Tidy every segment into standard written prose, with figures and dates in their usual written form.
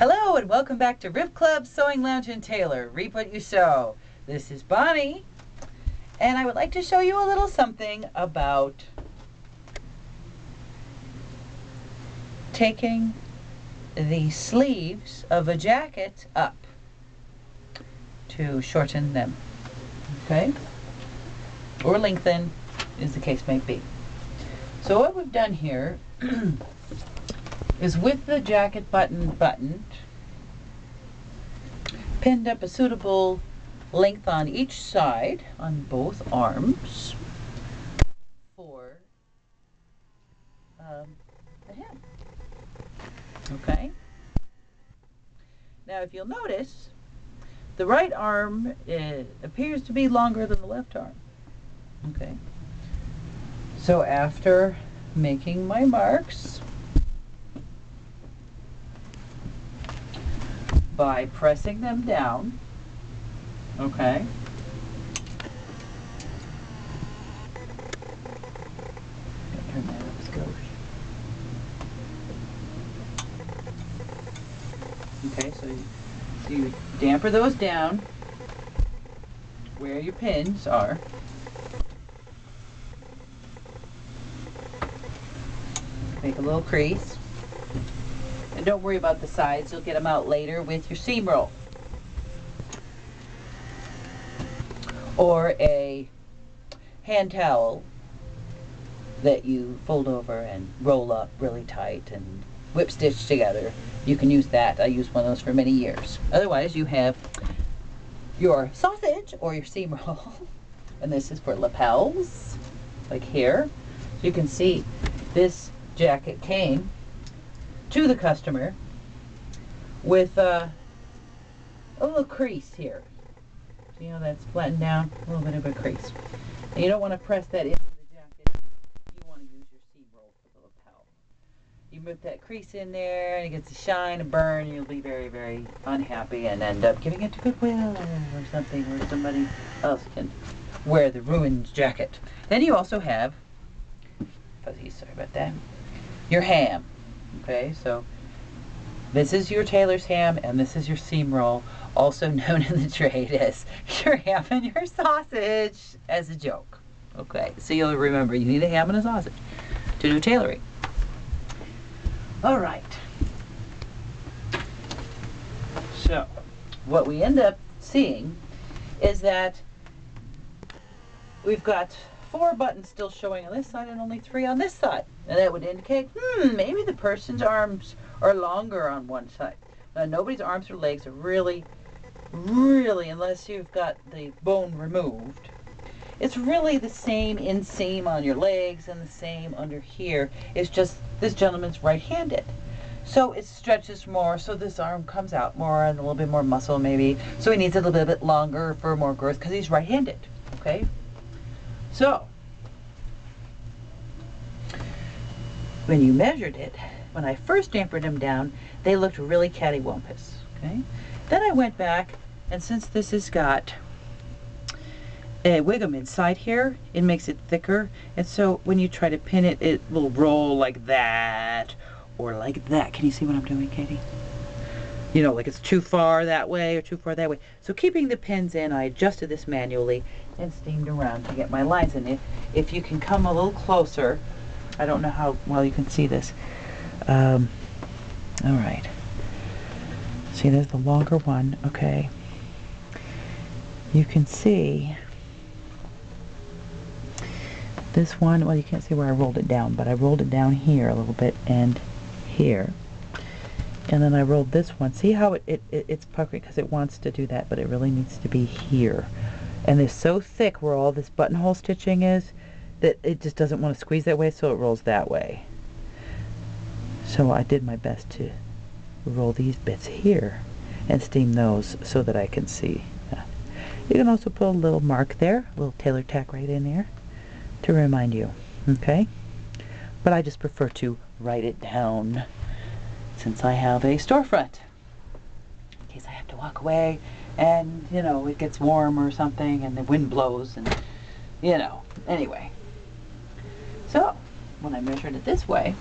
Hello and welcome back to Rib Club Sewing Lounge and Tailor. Reap what you sow. This is Bonnie, and I would like to show you a little something about taking the sleeves of a jacket up to shorten them, okay? Or lengthen, as the case may be. So what we've done here is with the jacket buttoned, pinned up a suitable length on each side, on both arms, for the hem. Okay? Now if you'll notice, the right arm appears to be longer than the left arm. Okay? So after making my marks, by pressing them down, okay, turn that up, skosh. Okay, so you damper those down where your pins are. Make a little crease. And don't worry about the sides, you'll get them out later with your seam roll. Or a hand towel that you fold over and roll up really tight and whip stitch together. You can use that. I used one of those for many years. Otherwise you have your sausage or your seam roll. And this is for lapels, like here. So you can see this jacket came to the customer with a little crease here. See how that's flattened down? A little bit of a crease. And you don't want to press that into the jacket. You want to use your seam roll for the lapel. You put that crease in there and it gets a shine, a burn, and you'll be very, very unhappy and end up giving it to Goodwill or something where somebody else can wear the ruined jacket. Then you also have, fuzzy, sorry about that, your ham. Okay, so this is your tailor's ham and this is your seam roll, also known in the trade as your ham and your sausage, as a joke. Okay, so you'll remember you need a ham and a sausage to do tailoring. All right. So what we end up seeing is that we've got 4 buttons still showing on this side and only 3 on this side. And that would indicate, maybe the person's arms are longer on one side. Now, nobody's arms or legs are really, unless you've got the bone removed, it's really the same inseam on your legs and the same under here. It's just this gentleman's right-handed. So it stretches more, so this arm comes out more and a little bit more muscle maybe. So he needs it a little bit longer for more growth because he's right-handed, okay? So, when you measured it, when I first dampered them down, they looked really cattywampus, okay? Then I went back, and since this has got a wig'em inside here, it makes it thicker, and so when you try to pin it, it will roll like that, or like that. Can you see what I'm doing, Katie? You know, like it's too far that way or too far that way. So keeping the pins in, I adjusted this manually and steamed around to get my lines in it. If you can come a little closer, I don't know how well you can see this. All right. See, there's the longer one. Okay. You can see this one. Well, you can't see where I rolled it down, but I rolled it down here a little bit and here. And then I rolled this one. See how it's puckering because it wants to do that, but it really needs to be here. And it's so thick where all this buttonhole stitching is that it just doesn't want to squeeze that way, so it rolls that way. So I did my best to roll these bits here and steam those so that I can see. You can also put a little mark there, a little tailor tack right in there to remind you, okay? But I just prefer to write it down since I have a storefront, in case I have to walk away and, you know, it gets warm or something and the wind blows and, you know, anyway. So, when I measured it this way,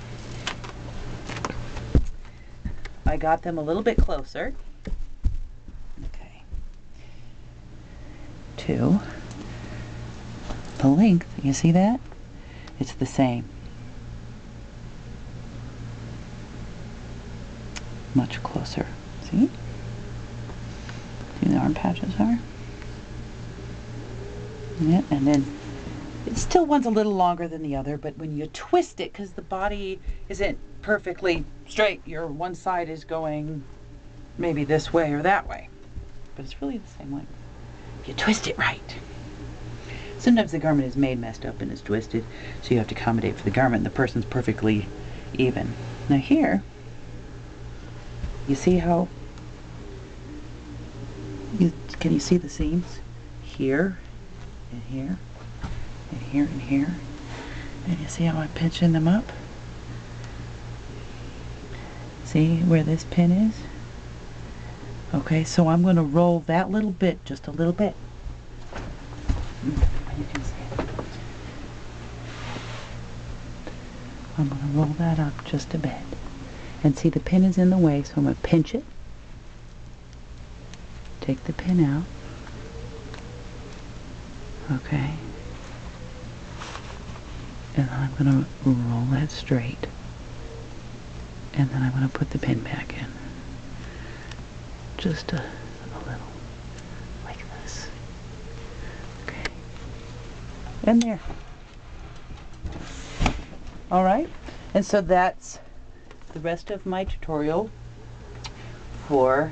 I got them a little bit closer. Okay. To the length, you see that? It's the same. Much closer. See? See the arm patches are? Yeah, and then it still one's a little longer than the other, but when you twist it, because the body isn't perfectly straight, your one side is going maybe this way or that way, but it's really the same length. If you twist it right. Sometimes the garment is made messed up and is twisted, so you have to accommodate for the garment, and the person's perfectly even. Now here, you see how, can you see the seams? Here, and here, and here, and here. And you see how I'm pinching them up? See where this pin is? Okay, so I'm going to roll that little bit, just a little bit. You can see it. I'm going to roll that up just a bit. And see, the pin is in the way, so I'm going to pinch it. Take the pin out. Okay. And then I'm going to roll that straight. And then I'm going to put the pin back in. Just a little, like this. Okay. And there. Alright. And so that's the rest of my tutorial for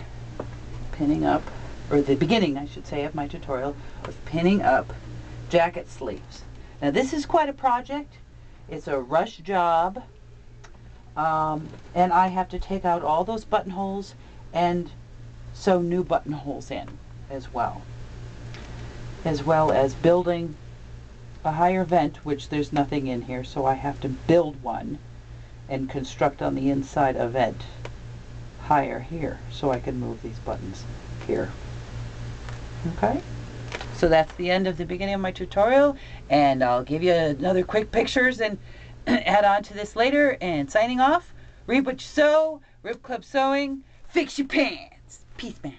pinning up, or the beginning, I should say, of my tutorial of pinning up jacket sleeves. Now this is quite a project. It's a rush job, and I have to take out all those buttonholes and sew new buttonholes in as well as building a higher vent, which there's nothing in here, so I have to build one and construct on the inside a vent higher here so I can move these buttons here. Okay, so that's the end of the beginning of my tutorial, and I'll give you another quick pictures and add on to this later. And signing off, reap what you sow, Rip Club Sewing, fix your pants. Peace, man.